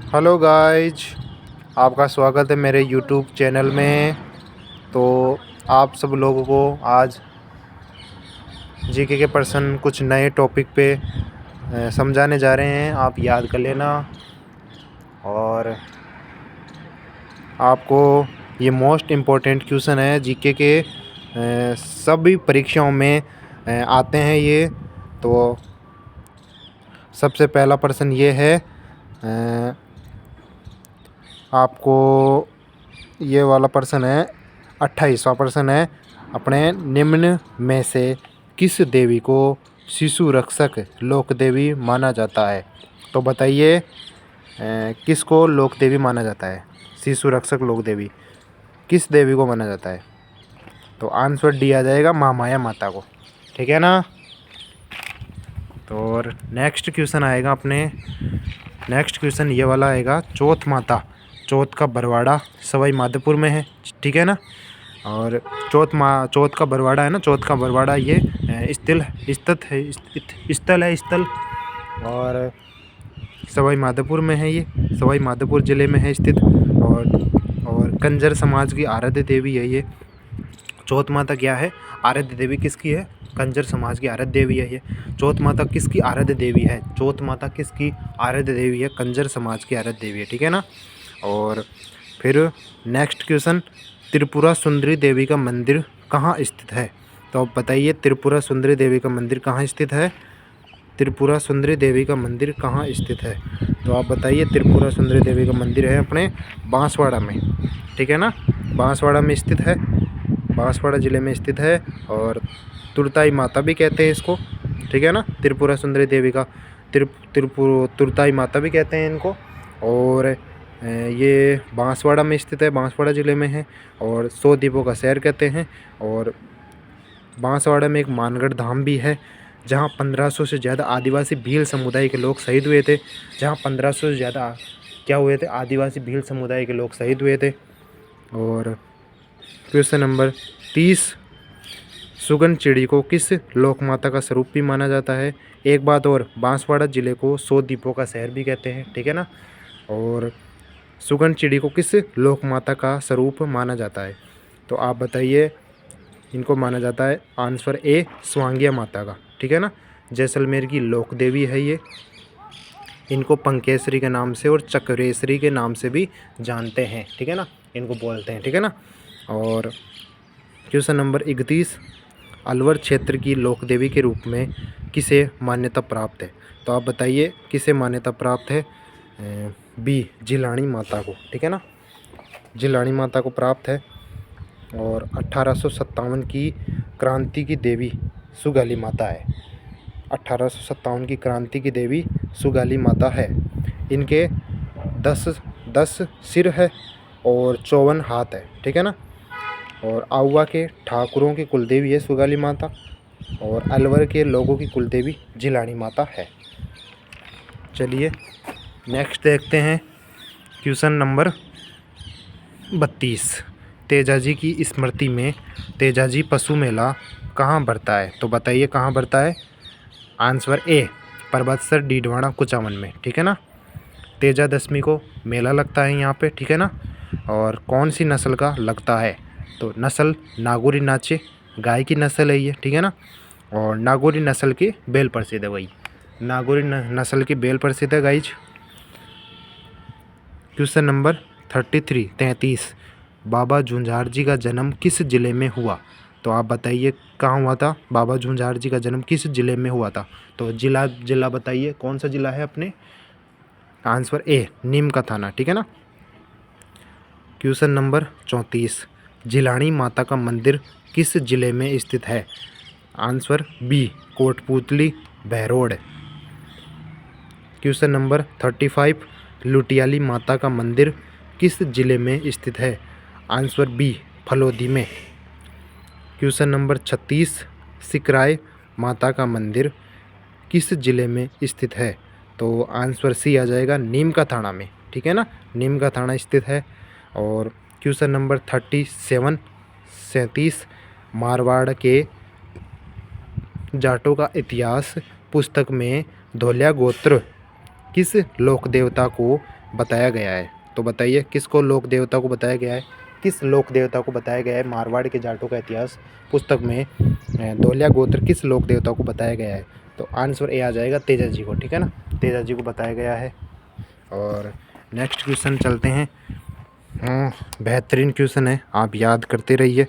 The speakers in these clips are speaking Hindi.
हेलो गाइज, आपका स्वागत है मेरे यूट्यूब चैनल में। तो आप सब लोगों को आज जीके के पर्सन कुछ नए टॉपिक पे समझाने जा रहे हैं। आप याद कर लेना और आपको ये मोस्ट इम्पोर्टेंट क्वेश्चन है जीके के। सभी परीक्षाओं में आते हैं ये। तो सबसे पहला प्रश्न ये है, आपको ये वाला प्रश्न है, 28वां प्रश्न है। अपने निम्न में से किस देवी को शिशु रक्षक लोक देवी माना जाता है? तो बताइए किसको लोक देवी माना जाता है? शिशु रक्षक लोक देवी किस देवी को माना जाता है? तो आंसर डी आ जाएगा, महामाया माता को। ठीक है ना। तो और नेक्स्ट क्वेश्चन आएगा अपने, नेक्स्ट क्वेश्चन ये वाला आएगा, चौथ माता। चौथ का बरवाड़ा सवाई माधोपुर में है। ठीक है ना। और चौथ का बरवाड़ा है ना, चौथ का बरवाड़ा ये स्थल है और सवाई माधोपुर में है। ये सवाई माधोपुर ज़िले में है स्थित। और कंजर समाज की आराध्य देवी है ये चौथ माता। क्या है? आराध्य देवी किसकी है? कंजर समाज की आराध्य देवी है ये। चौथ माता किसकी आराध्य देवी है? चौथ माता किसकी आराध्य देवी है? कंजर समाज की आराध्य देवी है। ठीक है ना। और फिर नेक्स्ट क्वेश्चन, त्रिपुरा सुंदरी देवी का मंदिर कहाँ स्थित है? तो आप बताइए त्रिपुरा सुंदरी देवी का मंदिर कहाँ स्थित है? त्रिपुरा सुंदरी देवी का मंदिर कहाँ स्थित है? तो आप बताइए त्रिपुरा सुंदरी देवी का मंदिर है अपने बांसवाड़ा में। ठीक है ना। बांसवाड़ा में स्थित है, बांसवाड़ा ज़िले में स्थित है। और तुरताई माता भी कहते हैं इसको। ठीक है ना। त्रिपुरा सुंदरी देवी का तुरताई माता भी कहते हैं इनको। और ये बांसवाड़ा में स्थित है, बांसवाड़ा ज़िले में है। और 100 द्वीपों का शहर कहते हैं। और बांसवाड़ा में एक मानगढ़ धाम भी है, जहाँ 1500 से ज़्यादा आदिवासी भील समुदाय के लोग शहीद हुए थे। जहाँ 1500 से ज़्यादा क्या हुए थे? आदिवासी भील समुदाय के लोग शहीद हुए थे। और क्वेश्चन नंबर 30, सुगन चिड़ी को किस लोकमाता का स्वरूप भी माना जाता है? एक बात और, बांसवाड़ा ज़िले को 100 द्वीपों का शहर भी कहते हैं। ठीक है ना। और सुगन चिड़ी को किस लोकमाता का स्वरूप माना जाता है? तो आप बताइए। इनको माना जाता है आंसर ए, स्वांगिया माता का। ठीक है ना। जैसलमेर की लोक देवी है ये। इनको पंकेश्वरी के नाम से और चक्रेश्वरी के नाम से भी जानते हैं। ठीक है ना, इनको बोलते हैं। ठीक है ना। और क्वेश्चन नंबर 31, अलवर क्षेत्र की लोक देवी के रूप में किसे मान्यता प्राप्त है? तो आप बताइए किसे मान्यता प्राप्त है? बी, जिलानी माता को। ठीक है ना। जिलानी माता को प्राप्त है। और 1857 की क्रांति की देवी सुगाली माता है। 1857 की क्रांति की देवी सुगाली माता है। इनके 10 सिर है और 54 हाथ है। ठीक है ना। और आउवा के ठाकुरों की कुलदेवी है सुगाली माता। और अलवर के लोगों की कुलदेवी जिलानी माता है। चलिए नेक्स्ट देखते हैं क्वेश्चन नंबर 32, तेजाजी की स्मृति में तेजाजी पशु मेला कहाँ बढ़ता है? तो बताइए कहाँ बढ़ता है? आंसर ए, परबतसर डीडवाना कुचामन में। ठीक है ना। तेजा दशमी को मेला लगता है यहाँ पे। ठीक है ना। और कौन सी नस्ल का लगता है? तो नस्ल नागौरी नाचे गाय की नस्ल है ये। ठीक है ना। और नागौरी नस्ल की बेल प्रसिद्ध है, वही नागौरी नस्ल की बेल प्रसिद्ध है गाइज। क्वेश्चन नंबर 33, बाबा झुंझार जी का जन्म किस जिले में हुआ? तो आप बताइए कहाँ हुआ था? बाबा झुंझार जी का जन्म किस जिले में हुआ था? तो जिला बताइए कौन सा जिला है अपने? आंसर ए, नीम का थाना। ठीक है ना। क्वेश्चन नंबर 34, जिलानी माता का मंदिर किस जिले में स्थित है? Answer B, Kotputli Behror. Question number 35, Lutiyali माता का मंदिर किस जिले में स्थित है? आंसर बी, फलोदी में। क्वेश्चन नंबर 36, सिकराय माता का मंदिर किस जिले में स्थित है? तो आंसर सी आ जाएगा, नीम का थाना में। ठीक है ना। नीम का थाना स्थित है। और क्वेश्चन नंबर 37, मारवाड़ के जाटों का इतिहास पुस्तक में धोलिया गोत्र किस लोक देवता को बताया गया है? तो बताइए किसको लोक देवता को बताया गया है? किस लोक देवता को बताया गया है? मारवाड़ के जाटों का इतिहास पुस्तक में धोलिया गोत्र किस लोक देवता को बताया गया है? तो आंसर ए आ जाएगा तेजा जी को, ठीक है ना, तेजा जी को बताया गया है। और नेक्स्ट क्वेश्चन चलते हैं। बेहतरीन क्वेश्चन है, आप याद करते रहिए।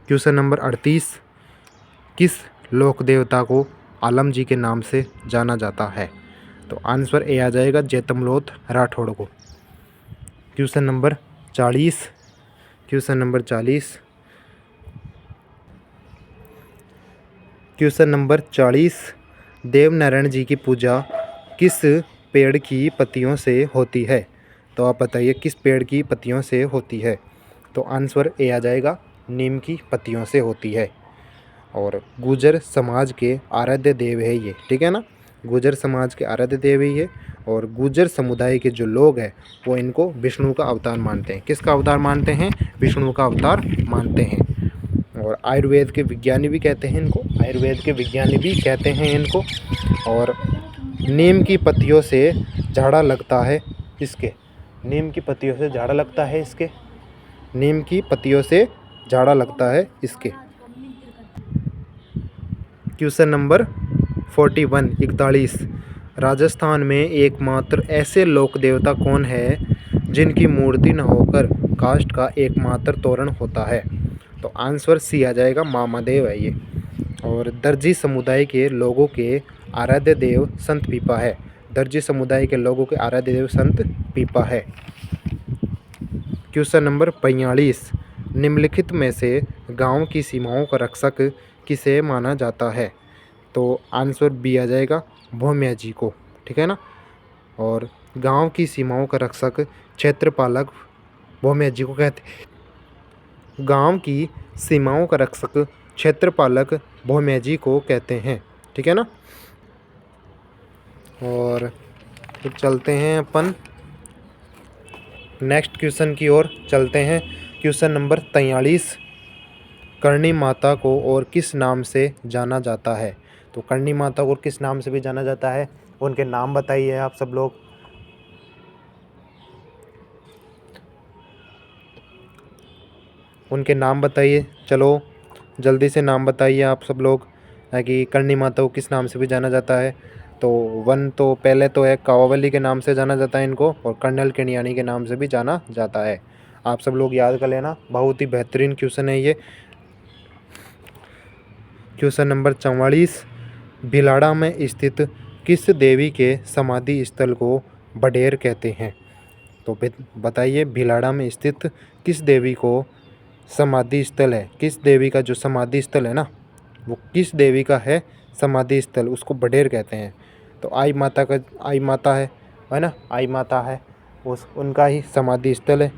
क्वेश्चन नंबर 38, किस लोक देवता को आलम जी के नाम से जाना जाता है? तो आंसर ए आ जाएगा जैतमलोत राठौड़ को। Question number 40, question number 40, question number 40, Devnarayan ji की पूजा किस पेड़ की पत्तियों से होती है? तो आप बताइए किस पेड़ की पत्तियों से होती है? तो आंसर ए आ जाएगा नीम की पत्तियों से होती है। और गुर्जर समाज के आराध्य देव है ये, ठीक है ना, गुर्जर समाज के आराध्य देव है ये। और गुर्जर समुदाय के जो लोग हैं वो इनको विष्णु का अवतार मानते हैं। किसका अवतार मानते हैं? विष्णु का अवतार मानते हैं। और आयुर्वेद के विज्ञानी भी कहते हैं इनको, आयुर्वेद के विज्ञानी भी कहते हैं इनको। और नीम की पत्तियों से झाड़ा लगता है इसके, नीम की पत्तियों से झाड़ा लगता है इसके, नीम की पत्तियों से झाड़ा लगता है इसके। क्वेश्चन नंबर 41, 41, राजस्थान में एकमात्र ऐसे लोक देवता कौन है जिनकी मूर्ति न होकर काष्ठ का एकमात्र तोरण होता है? तो आंसर सी आ जाएगा महादेव है ये। और दर्जी समुदाय के लोगों के आराध्य देव संत पीपा है, दर्जी समुदाय के लोगों के आराध्य देव संत पीपा है। क्वेश्चन नंबर 45, निम्नलिखित में से गांव की सीमाओं का रक्षक किसे माना जाता है? तो आंसर बी आ जाएगा भौमिया जी को, ठीक है ना। और गांव की सीमाओं का रक्षक क्षेत्रपालक भौमिया जी को कहते हैं। गांव की सीमाओं का रक्षक क्षेत्रपालक भौमिया जी को कहते हैं, ठीक है ना। और तो चलते हैं अपन नेक्स्ट क्वेश्चन की ओर चलते हैं। क्वेश्चन नंबर 43, करणी माता को और किस नाम से जाना जाता है? तो करणी माता को किस नाम से भी जाना जाता है? उनके नाम बताइए आप सब लोग। उनके नाम बताइए, चलो जल्दी से नाम बताइए आप सब लोग, कि करणी माता को किस नाम से भी जाना जाता है। तो वन तो पहले तो है कावावली के नाम से जाना जाता है इनको, और कर्नल केनियानी के नाम से भी जाना जाता है। आप सब लोग याद कर लेना, बहुत ही बेहतरीन क्वेश्चन है ये। क्वेश्चन नंबर 44, भिलाड़ा में स्थित किस देवी के समाधि स्थल को बडेर कहते हैं? तो बताइए भिलाड़ा में स्थित किस देवी को समाधि स्थल है, किस देवी का जो समाधि स्थल है ना वो किस देवी का है समाधि स्थल, उसको बडेर कहते हैं। तो आई माता का, आई माता है ना, आई माता है, उस उनका ही समाधि स्थल है,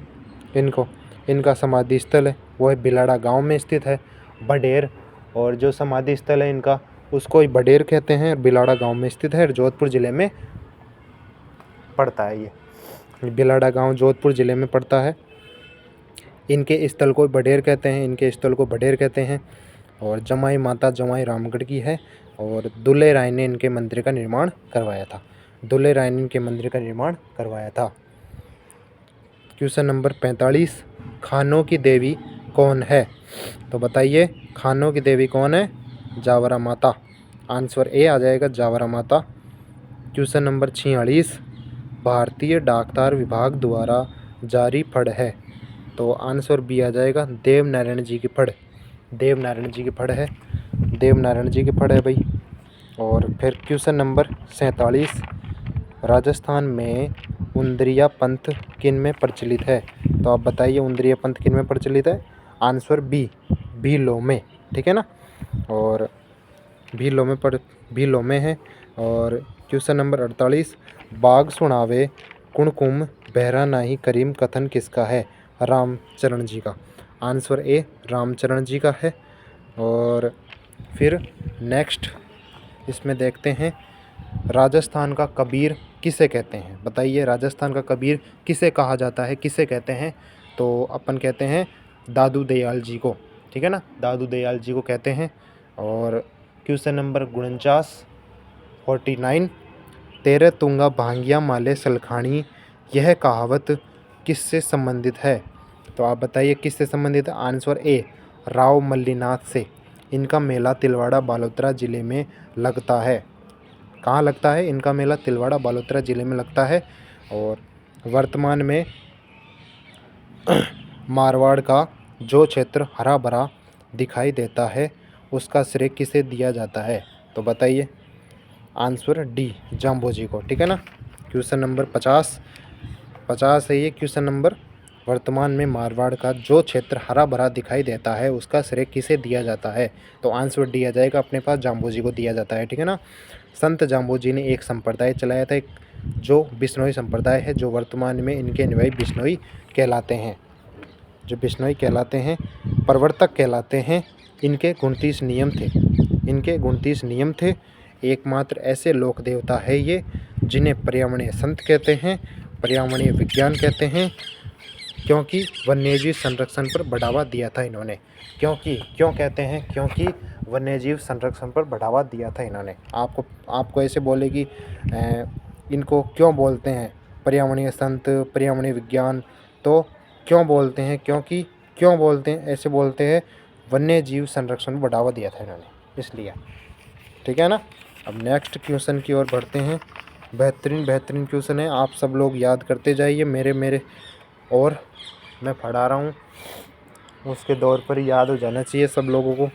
इनका समाधि स्थल है वो है भिलाड़ा गांव में स्थित है बडेर। और जो समाधि स्थल है इनका उसको ही बडेर कहते हैं। भिलाड़ा गांव में स्थित है, जोधपुर ज़िले में पड़ता है ये, भिलाड़ा गांव जोधपुर ज़िले में पड़ता है। इनके स्थल को बडेर कहते हैं, इनके स्थल को बडेर कहते हैं। और जमाई माता जमाई रामगढ़ की है। और दुल्ले राय ने इनके मंदिर का निर्माण करवाया था, दुल्ले राय ने इनके मंदिर का निर्माण करवाया था। क्वेश्चन नंबर 45, खानों की देवी कौन है? तो बताइए खानों की देवी कौन है? जावरा माता। आंसर ए आ जाएगा जावरा माता। क्वेश्चन नंबर 46, भारतीय डाकतार विभाग द्वारा जारी फड़ है? तो आंसर बी आ जाएगा देवनारायण जी की फड़, देवनारायण जी की फड़ है, देवनारायण जी की फड़ है भाई। और फिर क्वेश्चन नंबर 47, राजस्थान में उंदरिया पंथ किन में प्रचलित है? तो आप बताइए उंदरिया पंथ किन में प्रचलित है? आंसर बी भीलों में, ठीक है ना। और भीलों में है। और क्वेश्चन नंबर 48, बाग सुनावे कुणकुम बहरा नाही करीम कथन किसका है? रामचरण जी का। आंसर ए रामचरण जी का है। और फिर नेक्स्ट इसमें देखते हैं, राजस्थान का कबीर किसे कहते हैं? बताइए राजस्थान का कबीर किसे कहा जाता है, किसे कहते हैं? तो अपन कहते हैं दादू दयाल जी को, ठीक है ना, दादू दयाल जी को कहते हैं। और क्वेश्चन नंबर 49, तेरे तुंगा भांगिया माले सलखानी, यह कहावत किससे संबंधित है? तो आप बताइए किससे संबंधित है? आंसर ए राव मल्लीनाथ से। इनका मेला तिलवाड़ा बालोतरा ज़िले में लगता है। कहाँ लगता है इनका मेला? तिलवाड़ा बालोतरा ज़िले में लगता है। और वर्तमान में मारवाड़ का जो क्षेत्र हरा भरा दिखाई देता है उसका श्रेय किसे दिया जाता है? तो बताइए। आंसर डी जाम्बोजी को। ठीक है ना। क्वेश्चन नंबर 50 है ये क्वेश्चन नंबर। वर्तमान में मारवाड़ का जो क्षेत्र हरा भरा दिखाई देता है उसका श्रेय किसे दिया जाता है? तो आंसर डी आ जाएगा अपने पास, जाम्बोजी को दिया जाता है। ठीक है ना। संत जाम्बोजी ने एक संप्रदाय चलाया था, एक जो बिश्नोई संप्रदाय है, जो वर्तमान में इनके अनुयायी बिश्नोई कहलाते हैं। जो बिश्नोई कहलाते हैं, प्रवर्तक कहलाते हैं। इनके 29 नियम थे। एकमात्र ऐसे लोक देवता है ये जिन्हें पर्यावरणीय संत कहते हैं, पर्यावरणीय विज्ञान कहते हैं, क्योंकि वन्यजीव संरक्षण पर बढ़ावा दिया था इन्होंने। क्यों कहते हैं? क्योंकि वन्यजीव संरक्षण पर बढ़ावा दिया था इन्होंने। आपको ऐसे बोले कि इनको क्यों बोलते हैं पर्यावरणीय संत, पर्यावरणीय विज्ञान? तो क्यों बोलते हैं? क्यों बोलते हैं? ऐसे बोलते हैं वन्य जीव संरक्षण को बढ़ावा दिया था इन्होंने, इसलिए। ठीक है ना। अब नेक्स्ट क्वेश्चन की ओर बढ़ते हैं। बेहतरीन क्वेश्चन है, आप सब लोग याद करते जाइए। मेरे और मैं पढ़ा रहा हूँ उसके दौर पर याद हो जाना चाहिए सब लोगों को।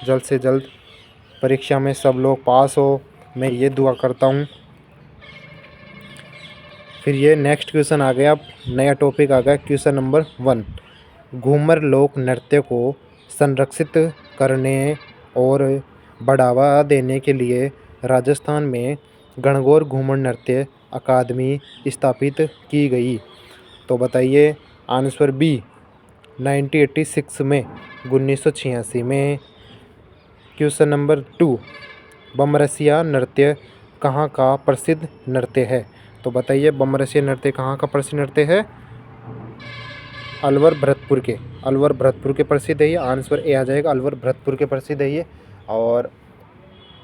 जल्द से जल्द परीक्षा में सब लोग पास हो, मैं ये दुआ करता हूँ। फिर ये नेक्स्ट क्वेश्चन आ गया, अब नया टॉपिक आ गया। क्वेश्चन नंबर 1, घूमर लोक नृत्य को संरक्षित करने और बढ़ावा देने के लिए राजस्थान में गणगौर घूमर नृत्य अकादमी स्थापित की गई। तो बताइए। आंसर बी 1986 में, 1986 में। क्वेश्चन नंबर 2, बमरसिया नृत्य कहाँ का प्रसिद्ध नृत्य है? तो बताइए बमरसिया नृत्य कहाँ का प्रसिद्ध नृत्य है? अलवर भरतपुर के प्रसिद्ध है ये। आंसर ए आ जाएगा, अलवर भरतपुर के प्रसिद्ध है ये। और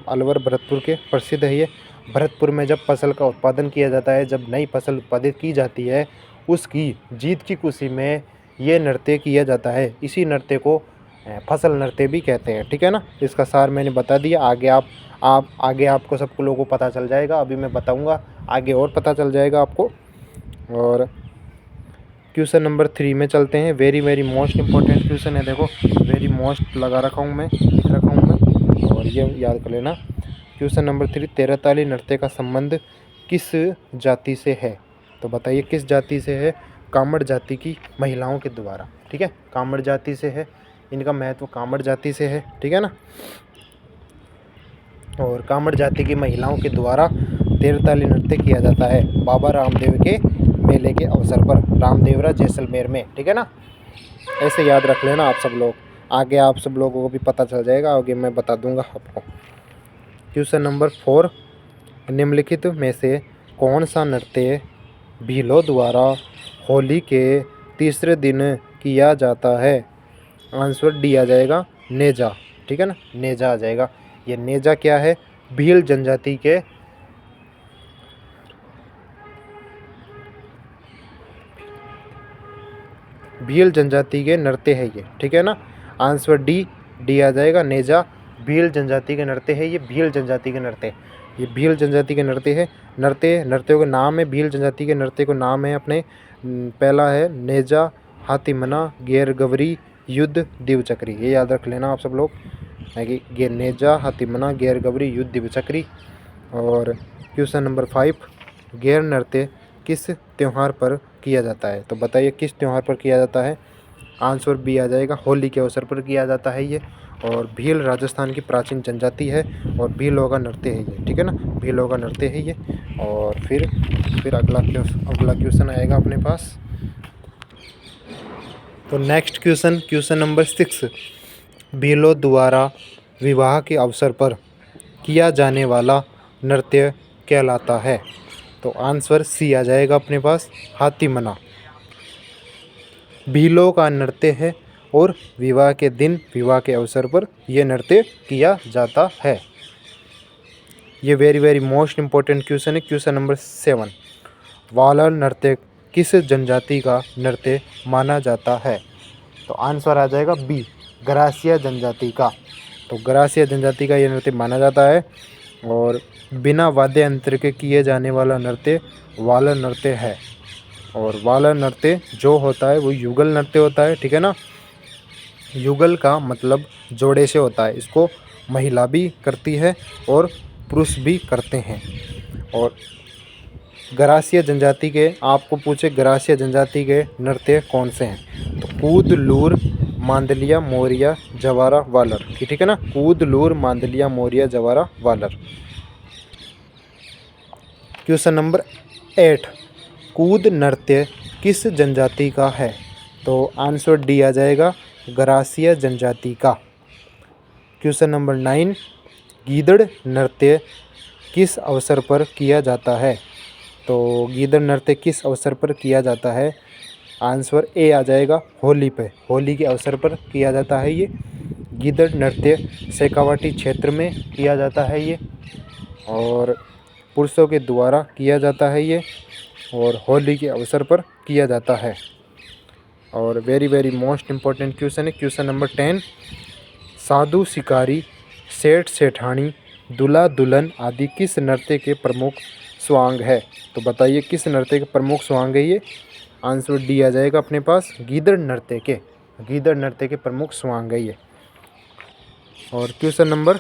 अलवर भरतपुर के प्रसिद्ध है ये। भरतपुर में जब फसल का उत्पादन किया जाता है, जब नई फसल उत्पादित की जाती है, उसकी जीत की खुशी में ये नृत्य किया जाता है। इसी नृत्य को फसल नृत्य भी कहते हैं। ठीक है ना। इसका सार मैंने बता दिया। आगे आपको सबको लोगों को पता चल जाएगा। अभी मैं बताऊंगा, आगे और पता चल जाएगा आपको। और क्वेश्चन नंबर 3 में चलते हैं। वेरी मोस्ट इम्पोर्टेंट क्वेश्चन है। देखो वेरी मोस्ट लगा रखा हूँ मैं, लिख रखा हूँ मैं, और ये याद कर लेना। क्वेश्चन नंबर 3, तेरहताली नृत्य का संबंध किस जाति से है? तो बताइए किस जाति से है? कामड़ जाति की महिलाओं के द्वारा। ठीक है, कामड़ जाति से है। इनका महत्व कामड़ जाति से है। ठीक है ना। और कामड़ जाति की महिलाओं के द्वारा तेरहताली नृत्य किया जाता है बाबा रामदेव के मेले के अवसर पर, रामदेवरा जैसलमेर में। ठीक है ना। ऐसे याद रख लेना आप सब लोग। आगे आप सब लोगों को भी पता चल जाएगा, आगे मैं बता दूंगा आपको। क्वेश्चन नंबर 4, निम्नलिखित में से कौन सा नृत्य भीलों द्वारा होली के तीसरे दिन किया जाता है? आंसर डी आ जाएगा, नेजा। ठीक है ना, नेजा आ जाएगा। ये नेजा क्या है? भील जनजाति के नृत्य है ये। ठीक है ना। आंसर डी आ जाएगा, नेजा भील जनजाति के नृत्य है ये। भील जनजाति के नृत्य, ये भील जनजाति के नृत्य है। नृत्यों का नाम है, भील जनजाति के नृत्य को नाम है अपने। पहला है नेजा, हाथीमना, गैर गवरी, युद्ध, दिवचक्री। ये याद रख लेना आप सब लोग है कि नेजा, हाथीमना, गैर गवरी, युद्ध, दिवचक्री। और क्वेश्चन नंबर 5, गैर नृत्य किस त्यौहार पर किया जाता है? तो बताइए किस त्यौहार पर किया जाता है? आंसर बी आ जाएगा, होली के अवसर पर किया जाता है ये। और भील राजस्थान की प्राचीन जनजाति है और भीलों का नृत्य है ये। ठीक है ना, भीलों का नृत्य है ये। और फिर अगला क्वेश्चन आएगा अपने पास। तो नेक्स्ट क्वेश्चन नंबर 6, भीलों द्वारा विवाह के अवसर पर किया जाने वाला नृत्य कहलाता है? तो आंसर सी आ जाएगा अपने पास, हाथीमना। भीलों का नृत्य है और विवाह के दिन, विवाह के अवसर पर यह नृत्य किया जाता है। ये very very most important question है। क्वेश्चन नंबर 7, वालर नृत्य किस जनजाति का नृत्य माना जाता है? तो आंसर आ जाएगा बी, ग्रासिया जनजाति का। तो ग्रासिया जनजाति का ये नृत्य माना जाता है और बिना वाद्य यंत्र के किए जाने वाला नृत्य वालर नृत्य है। और वालर नृत्य जो होता है वो युगल नृत्य होता है, ठीक है ना। युगल का मतलब जोड़े से होता है। इसको महिला भी करती है और पुरुष भी करते हैं। और ग्रासिया जनजाति के, आपको पूछे ग्रासिया जनजाति के नृत्य कौन से हैं? तो कूद, लूर, मांदलिया, मोरिया, जवारा, वालर, ठीक है ना। कूद, लूर, मांदलिया, मोरिया, जवारा, वालर। क्वेश्चन नंबर 8, कूद नृत्य किस जनजाति का है? तो आंसर डी आ जाएगा, ग्रासिया जनजाति का। क्वेश्चन नंबर 9, गीदड़ नृत्य किस अवसर पर किया जाता है? तो गीदड़ नृत्य किस अवसर पर किया जाता है? आंसर ए आ जाएगा, होली पे। होली के अवसर पर किया जाता है ये। गीदड़ नृत्य शेखावाटी क्षेत्र में किया जाता है ये, और पुरुषों के द्वारा किया जाता है ये, और होली के अवसर पर किया जाता है। और very very most important question है क्वेश्चन नंबर 10, साधु, शिकारी, सेठ, सेठानी, दूल्हा, दुल्हन आदि किस नृत्य के प्रमुख स्वांग है? तो बताइए किस नृत्य के प्रमुख स्वांग है ये? आंसर डी आ जाएगा अपने पास, गीदड़ नृत्य के। गीदड़ नृत्य के प्रमुख स्वांग है ये। और क्वेश्चन नंबर,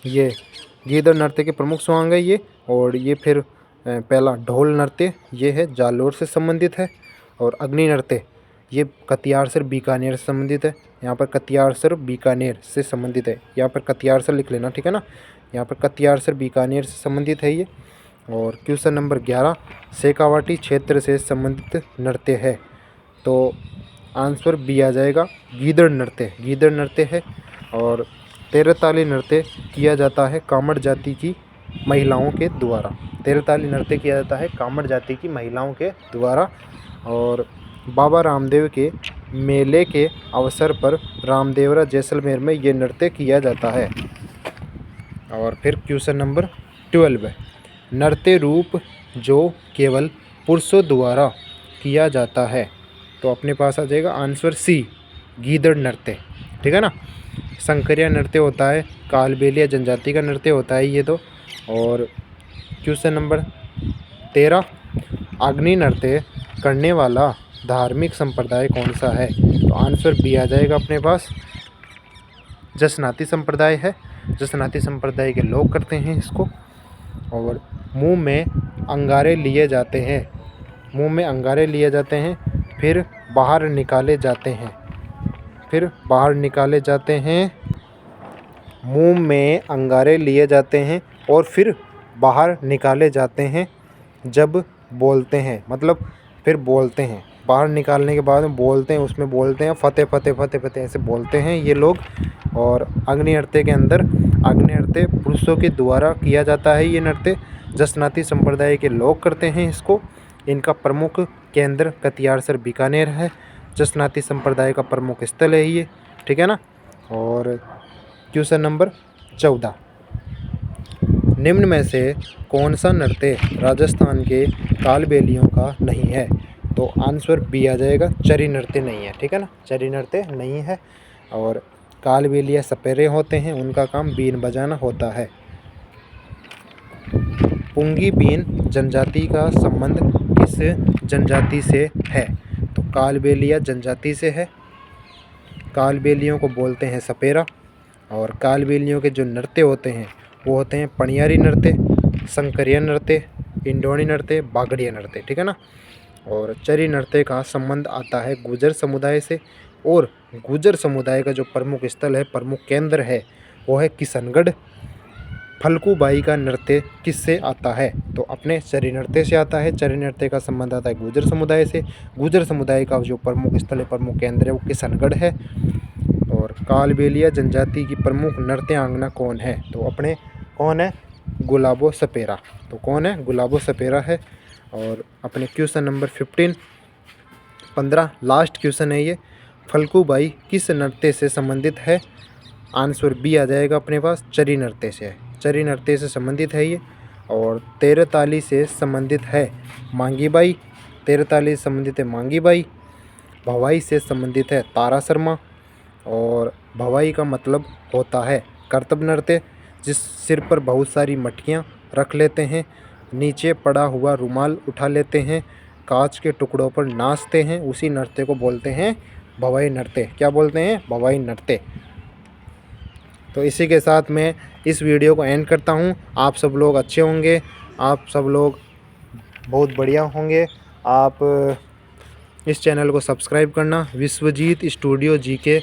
ये गीदड़ नृत्य के प्रमुख स्वांग है ये। और ये फिर पहला ढोल नृत्य, ये है जालोर से संबंधित है। और अग्नि नृत्य ये कतियारसर बीकानेर से संबंधित है। यहाँ पर कतियारसर बीकानेर से संबंधित है, यहाँ पर कतियारसर लिख लेना, ठीक है ना। यहाँ पर कतियारसर बीकानेर से संबंधित है ये। और क्वेश्चन नंबर 11, शेखावाटी क्षेत्र से संबंधित नृत्य है। तो आंसर बी आ जाएगा, गीदड़ नृत्य। गीदड़ नृत्य है। और तेरताली नृत्य किया जाता है कामड़ जाति की महिलाओं के द्वारा। तेरताली नृत्य किया जाता है कामड़ जाति की महिलाओं के द्वारा। और बाबा रामदेव के मेले के अवसर पर रामदेवरा जैसलमेर में ये नृत्य किया जाता है। और फिर क्वेश्चन नंबर 12, नृत्य रूप जो केवल पुरुषों द्वारा किया जाता है। तो अपने पास आ जाएगा आंसर सी, गीदड़ नृत्य, ठीक है ना। संकरिया नृत्य होता है, कालबेलिया जनजाति का नृत्य होता है ये तो। और क्वेश्चन नंबर 13, अग्नि नृत्य करने वाला धार्मिक संप्रदाय कौन सा है? तो आंसर बी आ जाएगा अपने पास, जसनाती संप्रदाय है। जसनाती संप्रदाय के लोग करते हैं इसको। और मुंह में अंगारे लिए जाते हैं, मुंह में अंगारे लिए जाते हैं, फिर बाहर निकाले जाते हैं, फिर बाहर निकाले जाते हैं। मुंह में अंगारे लिए जाते हैं और फिर बाहर निकाले जाते हैं जब बोलते हैं, मतलब फिर बोलते हैं। बाहर निकालने के बाद में बोलते हैं, उसमें बोलते हैं फतेह फतेह फतेह फतेह, ऐसे बोलते हैं ये लोग। और अग्नि नृत्य के अंदर, अग्नि नृत्य पुरुषों के द्वारा किया जाता है ये नृत्य। जसनाती संप्रदाय के लोग करते हैं इसको। इनका प्रमुख केंद्र कतियारसर बीकानेर है। जसनाती संप्रदाय का प्रमुख स्थल है ये, ठीक है ना। और क्वेश्चन नंबर 14, निम्न में से कौन सा नृत्य राजस्थान के कालबेलियों का नहीं है? तो आंसर बी आ जाएगा, चरी नृत्य नहीं है, ठीक है ना। चरी नृत्य नहीं है। और कालबेलिया सपेरे होते हैं, उनका काम बीन बजाना होता है। पुंगी बीन जनजाति का संबंध किस जनजाति से है? तो कालबेलिया जनजाति से है। कालबेलियों को बोलते हैं सपेरा। और कालबेलियों के जो नृत्य होते हैं वो होते हैं पनियारी नृत्य, संकरिया नृत्य, इंडोनी नृत्य, बागड़िया नृत्य, ठीक है ना। और चरी नृत्य का संबंध आता है गुर्जर समुदाय से। और गुर्जर समुदाय का जो प्रमुख स्थल है, प्रमुख केंद्र है, वो है किशनगढ़। फल्गुबाई का नृत्य किससे आता है? तो अपने चरी नृत्य से आता है। चरी नृत्य का संबंध आता है गुर्जर समुदाय से। गुर्जर समुदाय का जो प्रमुख स्थल है, प्रमुख केंद्र है, वो किशनगढ़ है। और कालबेलिया जनजाति की प्रमुख नृत्यांगना कौन है? तो अपने कौन है? गुलाबो सपेरा। तो कौन है? गुलाबो सपेरा है। और अपने क्वेश्चन नंबर 15 लास्ट क्वेश्चन है ये, फल्गुबाई किस नृत्य से संबंधित है? आंसर बी आ जाएगा अपने पास, चरी नृत्य से है। चरी नृत्य से संबंधित है ये। और तेरह ताली से संबंधित है मांगी बाई, तेरह ताली से संबंधित है मांगी बाई। भवाई से संबंधित है तारा शर्मा। और भवाई का मतलब होता है करतब नृत्य, जिस सिर पर बहुत सारी मटकियाँ रख लेते हैं, नीचे पड़ा हुआ रुमाल उठा लेते हैं, कांच के टुकड़ों पर नाचते हैं, उसी नृत्य को बोलते हैं भवाई नृत्य। क्या बोलते हैं? भवाई नृत्य। तो इसी के साथ मैं इस वीडियो को एंड करता हूँ। आप सब लोग अच्छे होंगे, आप सब लोग बहुत बढ़िया होंगे। आप इस चैनल को सब्सक्राइब करना, विश्वजीत स्टूडियो जीके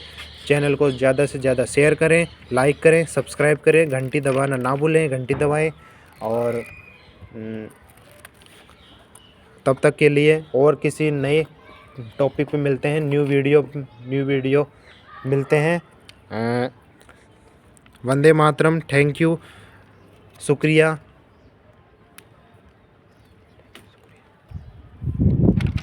चैनल को ज़्यादा से ज़्यादा शेयर करें, लाइक करें, सब्सक्राइब करें, घंटी दबाना ना भूलें, घंटी दबाएं। और तब तक के लिए और किसी नए टॉपिक पे मिलते हैं, न्यू वीडियो मिलते हैं। वंदे मातरम। थैंक यू, शुक्रिया।